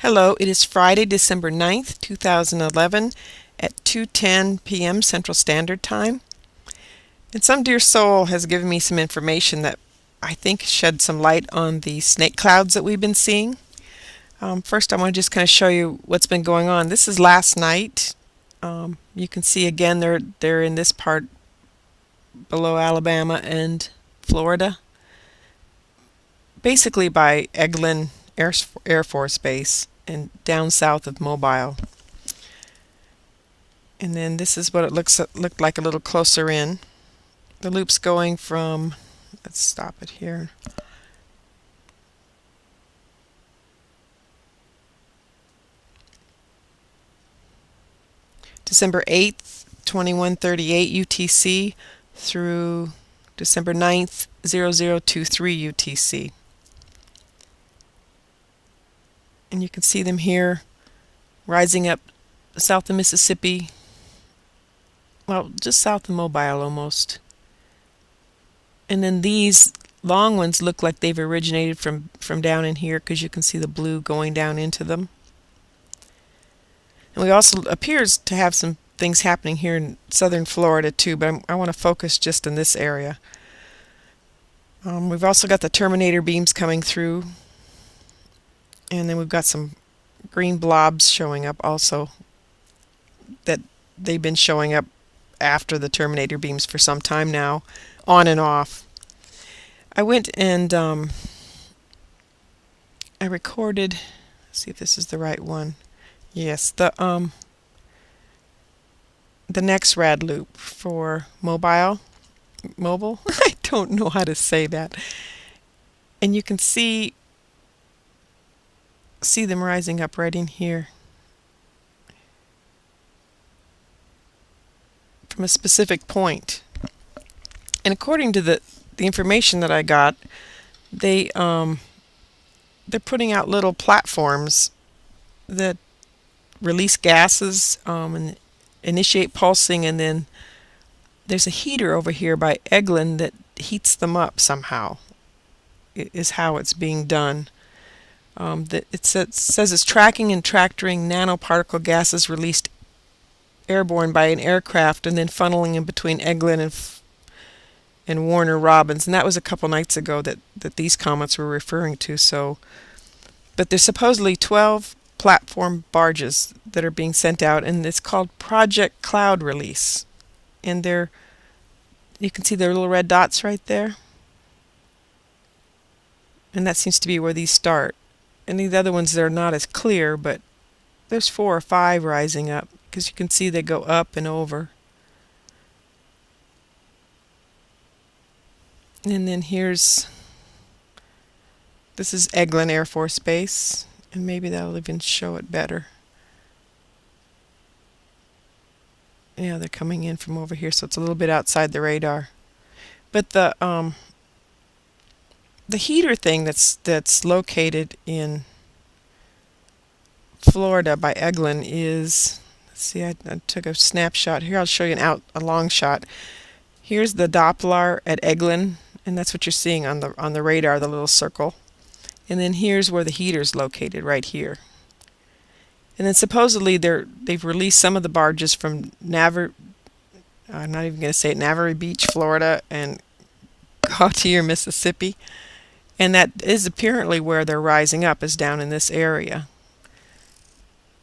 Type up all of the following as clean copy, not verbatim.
Hello, it is Friday, December 9th, 2011 at 2:10 p.m. Central Standard Time. And some dear soul has given me some information that I think shed some light on the snake clouds that we've been seeing. First, I want to just kind of show you what's been going on. This is last night. You can see again they're in this part below Alabama and Florida, basically by Eglin Air Force Base and down south of Mobile. And then this is what it looked like a little closer in. The loop's going from, let's stop it here. December 8th, 2138 UTC through December 9th, 0023 UTC. And you can see them here rising up south of Mississippi, well, just south of Mobile almost. And then these long ones look like they've originated from down in here because you can see the blue going down into them. And we also appears to have some things happening here in southern Florida too, but I want to focus just in this area. We've also got the terminator beams coming through, and then we've got some green blobs showing up also, that they've been showing up after the terminator beams for some time now, on and off. I went and I recorded, let's see if this is the right one. Yes, the next rad loop for mobile. I don't know how to say that. And you can see them rising up right in here from a specific point. And according to the information that I got, they're putting out little platforms that release gases and initiate pulsing, and then there's a heater over here by Eglin that heats them up somehow, is how it's being done. It says it's tracking and tractoring nanoparticle gases released airborne by an aircraft and then funneling in between Eglin and Warner Robins. And that was a couple nights ago that these comments were referring to. But there's supposedly 12 platform barges that are being sent out, and it's called Project Cloud Release. And you can see their little red dots right there. And that seems to be where these start. And the other ones, they're not as clear, but there's 4 or 5 rising up, because you can see they go up and over. And then this is Eglin Air Force Base, and maybe that'll even show it better. Yeah, they're coming in from over here, so it's a little bit outside the radar. But the heater thing that's located in Florida by Eglin is, let's see, I took a snapshot here. I'll show you a long shot. Here's the Doppler at Eglin, and that's what you're seeing on the radar, the little circle. And then here's where the heater's located, right here. And then supposedly they've released some of the barges from I'm not even going to say it, Navarre Beach, Florida, and Gautier, Mississippi. And that is apparently where they're rising up, is down in this area.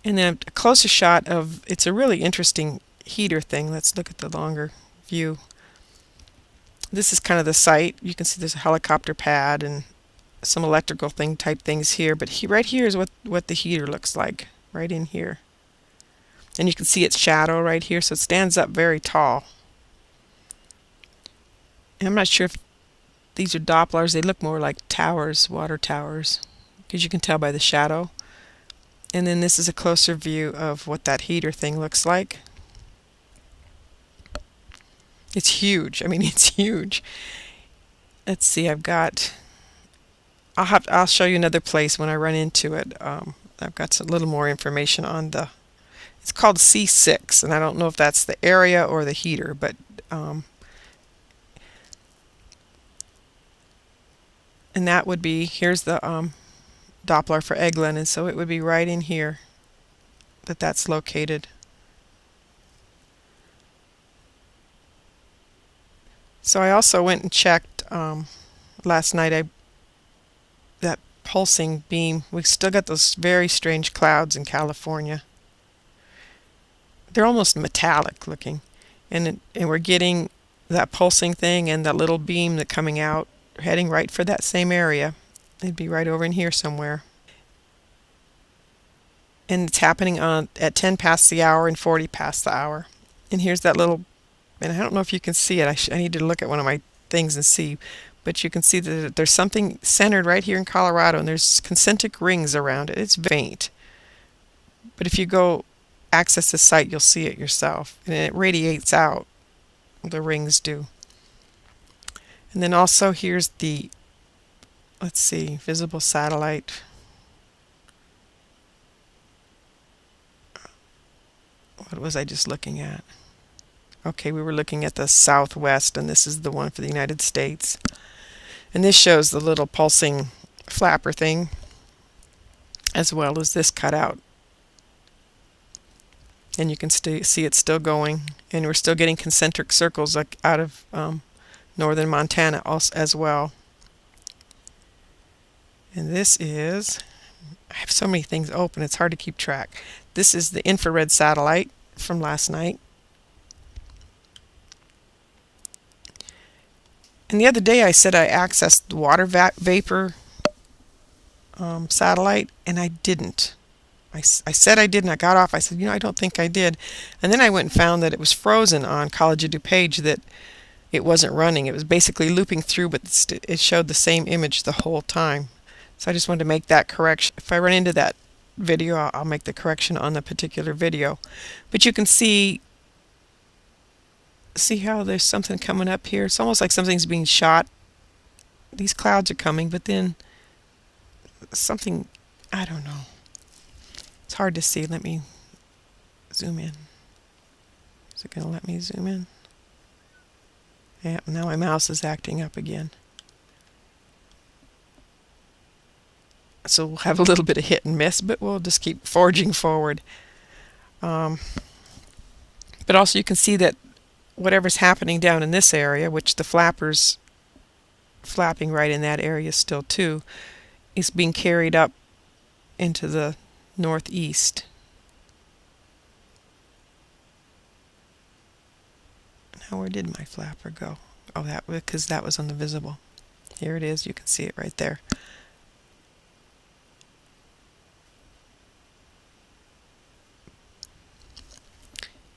And then a closer shot of, it's a really interesting heater thing. Let's look at the longer view. This is kind of the site. You can see there's a helicopter pad and some electrical type things here, but right here is what the heater looks like, right in here. And you can see its shadow right here, so it stands up very tall. And I'm not sure if these are Dopplers. They look more like towers, water towers, because you can tell by the shadow. And then this is a closer view of what that heater thing looks like. It's huge. I mean, it's huge. Let's see, I'll show you another place when I run into it. I've got a little more information on it's called C6, and I don't know if that's the area or the heater, but and that would be, here's the Doppler for Eglin, and so it would be right in here that that's located. So I also went and checked last night. That pulsing beam, we still got those very strange clouds in California. They're almost metallic looking, and we're getting that pulsing thing and that little beam that coming out, heading right for that same area. It'd be right over in here somewhere. And it's happening at 10 past the hour and 40 past the hour. And here's that little, and I don't know if you can see it. I need to look at one of my things and see, but you can see that there's something centered right here in Colorado, and there's concentric rings around it. It's faint, but if you go access the site, you'll see it yourself, and it radiates out. The rings do. And then also here's the, let's see, visible satellite. What was I just looking at? Okay, we were looking at the southwest, and this is the one for the United States. And this shows the little pulsing flapper thing, as well as this cutout. And you can see it's still going, and we're still getting concentric circles like out of northern Montana also, as well. And this is, I have so many things open, it's hard to keep track. This is the infrared satellite from last night. And the other day I said I accessed the water vapor satellite, and I didn't. I said I did, and I got off. I said, I don't think I did. And then I went and found that it was frozen on College of DuPage, that it wasn't running. It was basically looping through, but it showed the same image the whole time. So I just wanted to make that correction. If I run into that video, I'll make the correction on the particular video. But you can see how there's something coming up here. It's almost like something's being shot. These clouds are coming, but then something, I don't know. It's hard to see. Let me zoom in. Is it going to let me zoom in? Yeah, now my mouse is acting up again. So we'll have a little bit of hit and miss, but we'll just keep forging forward. But also you can see that whatever's happening down in this area, which the flappers flapping right in that area still too, is being carried up into the northeast. Now where did my flapper go? Oh, because that was on the visible. Here it is. You can see it right there.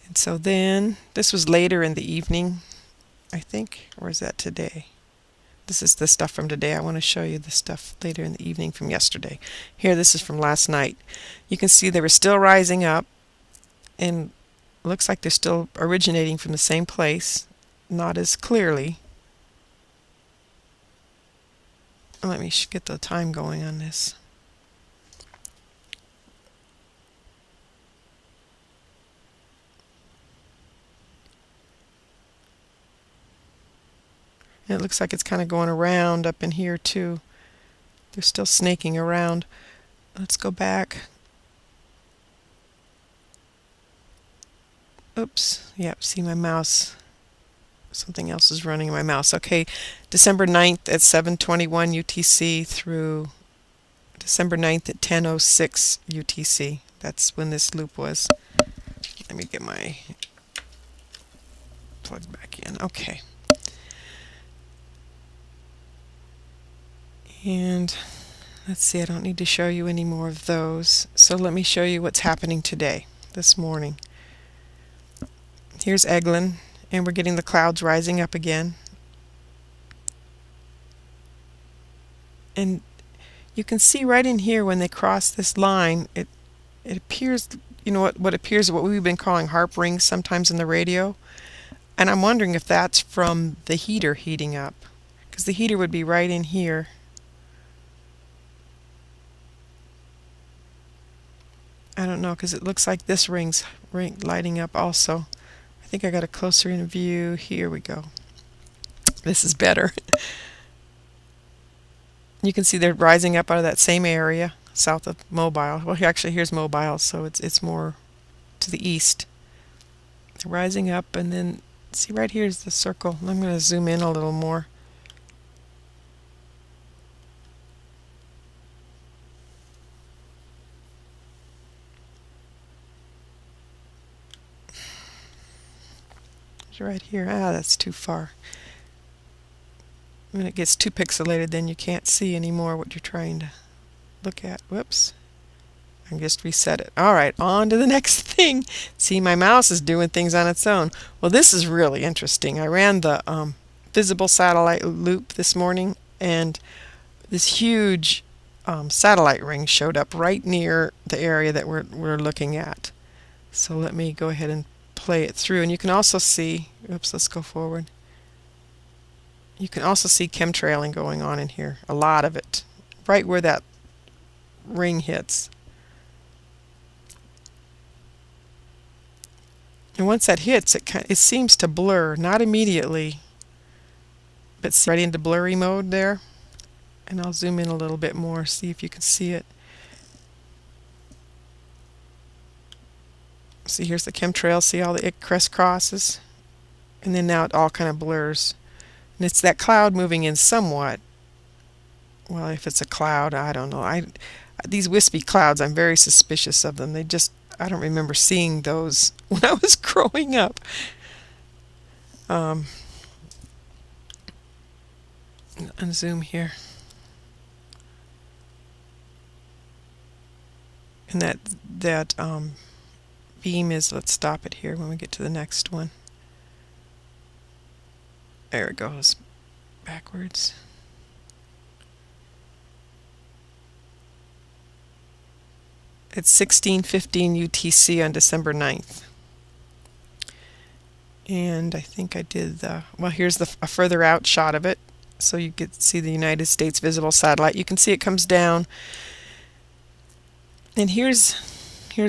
And so then, this was later in the evening, I think, or is that today? This is the stuff from today. I want to show you the stuff later in the evening from yesterday. Here, this is from last night. You can see they were still rising up, and it looks like they're still originating from the same place, not as clearly. Let me get the time going on this. And it looks like it's kind of going around up in here too. They're still snaking around. Let's go back. Oops. Yep, see my mouse. Something else is running in my mouse. Okay, December 9th at 7:21 UTC through December 9th at 10:06 UTC. That's when this loop was. Let me get my plug back in. Okay. And let's see, I don't need to show you any more of those. So let me show you what's happening today, this morning. Here's Eglin, and we're getting the clouds rising up again. And you can see right in here when they cross this line, it appears, what appears what we've been calling HAARP rings sometimes in the radio. And I'm wondering if that's from the heater heating up, because the heater would be right in here. I don't know, because it looks like this ring's lighting up also. I think I got a closer in view. Here we go. This is better. You can see they're rising up out of that same area south of Mobile. Well, actually, here's Mobile, so it's more to the east. They're rising up, and then see right here is the circle. I'm going to zoom in a little more. It's right here. Ah, that's too far. When it gets too pixelated, then you can't see anymore what you're trying to look at. Whoops. I just reset it. All right, on to the next thing. See, my mouse is doing things on its own. Well, this is really interesting. I ran the visible satellite loop this morning, and this huge satellite ring showed up right near the area that we're looking at. So let me go ahead and play it through. And you can also see, oops, let's go forward. You can also see chemtrailing going on in here, a lot of it, right where that ring hits. And once that hits, it seems to blur, not immediately, but see right into blurry mode there. And I'll zoom in a little bit more, see if you can see it. See, here's the chemtrail, see all the crisscrosses? And then now it all kind of blurs. And it's that cloud moving in somewhat. Well, if it's a cloud, I don't know. These wispy clouds, I'm very suspicious of them. I don't remember seeing those when I was growing up. Unzoom here. And that beam is, let's stop it here when we get to the next one. There it goes, backwards. It's 16:15 UTC on December 9th. And I think I did well, here's a further out shot of it. So you can see the United States visible satellite. You can see it comes down. And here's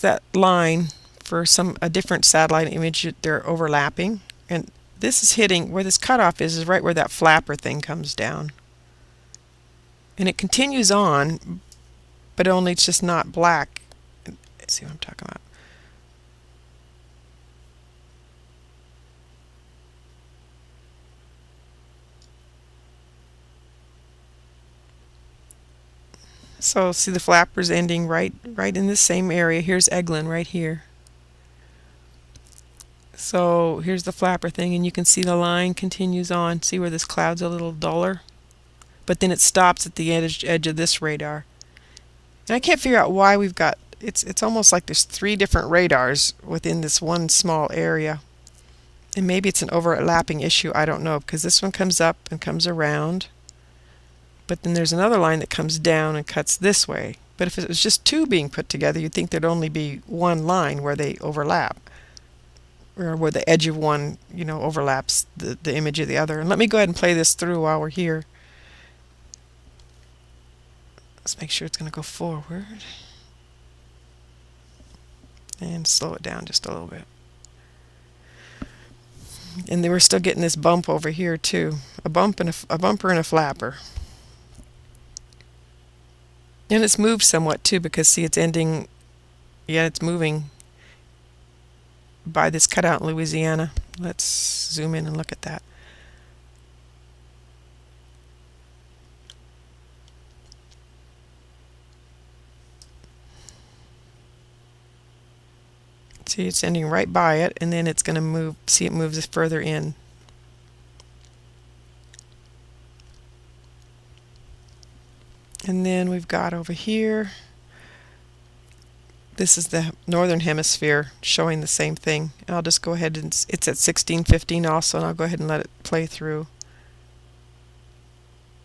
that line for a different satellite image. They're overlapping. And this is hitting, where this cutoff is right where that flapper thing comes down. And it continues on, but only it's just not black. See what I'm talking about. So see the flappers ending right in the same area. Here's Eglin right here. So here's the flapper thing, and you can see the line continues on. See where this cloud's a little duller? But then it stops at the edge of this radar. And I can't figure out why we've got, it's almost like there's 3 different radars within this one small area. And maybe it's an overlapping issue, I don't know, because this one comes up and comes around. But then there's another line that comes down and cuts this way. But if it was just 2 being put together, you'd think there'd only be one line where they overlap, or where the edge of one, overlaps the image of the other. And let me go ahead and play this through while we're here. Let's make sure it's going to go forward. And slow it down just a little bit. And they were still getting this bump over here too. A bumper and a flapper. And it's moved somewhat too, because see, it's ending, it's moving by this cutout in Louisiana. Let's zoom in and look at that. See, it's ending right by it, and then it's going to move. See, it moves further in. And then we've got over here, this is the northern hemisphere showing the same thing. And I'll just go ahead and, it's at 16:15 also, and I'll go ahead and let it play through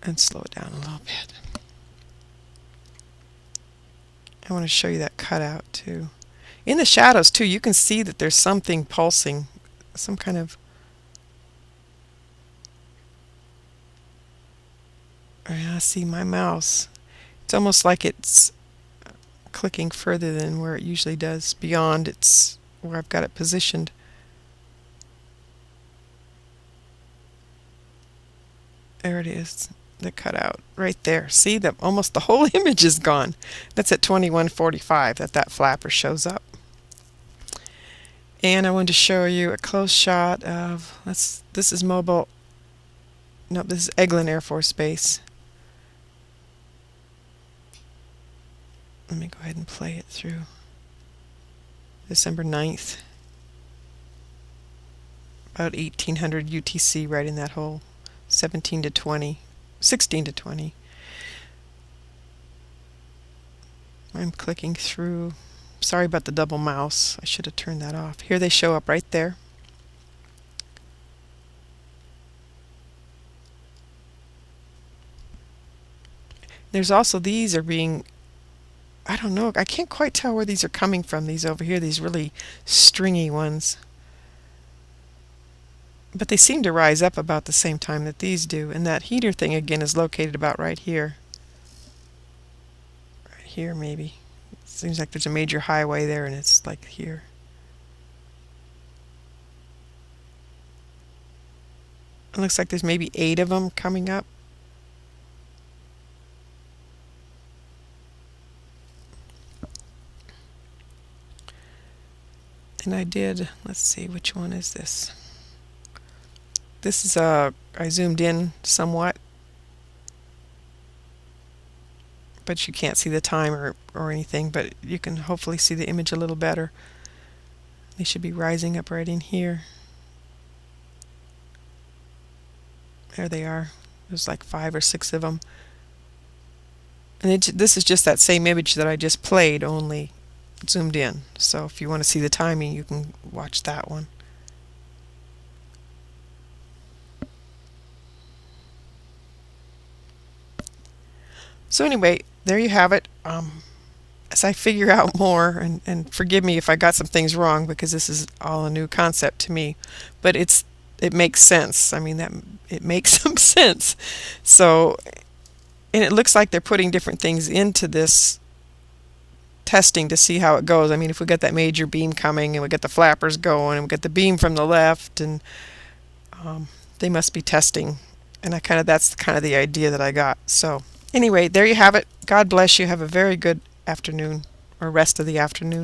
and slow it down a little bit. I want to show you that cutout too. In the shadows too, you can see that there's something pulsing, some kind of, I see my mouse. It's almost like it's clicking further than where it usually does, beyond its where I've got it positioned. There it is. the cutout right there. See, that almost the whole image is gone. That's at 21:45 that flapper shows up. And I wanted to show you a close shot of, this is mobile, no, this is Eglin Air Force Base. Let me go ahead and play it through. December 9th. About 1800 UTC right in that hole. 17 to 20. 16 to 20. I'm clicking through. Sorry about the double mouse. I should have turned that off. Here they show up right there. There's also, these are being, I don't know, I can't quite tell where these are coming from, these over here, these really stringy ones. But they seem to rise up about the same time that these do. And that heater thing again is located about right here. Right here maybe. Seems like there's a major highway there and it's like here. It looks like there's maybe 8 of them coming up. And I did, let's see, which one is this? This is I zoomed in somewhat, but you can't see the time or anything, but you can hopefully see the image a little better. They should be rising up right in here. There they are. There's like 5 or 6 of them. And this is just that same image that I just played, only zoomed in. So if you want to see the timing, you can watch that one. So anyway, there you have it. As I figure out more, and forgive me if I got some things wrong because this is all a new concept to me, but it makes sense. I mean, that it makes some sense. So, and it looks like they're putting different things into this testing to see how it goes. I mean, if we get that major beam coming and we get the flappers going and we get the beam from the left, and they must be testing, and that's kind of the idea that I got. So anyway, there you have it. God bless you. Have a very good afternoon or rest of the afternoon.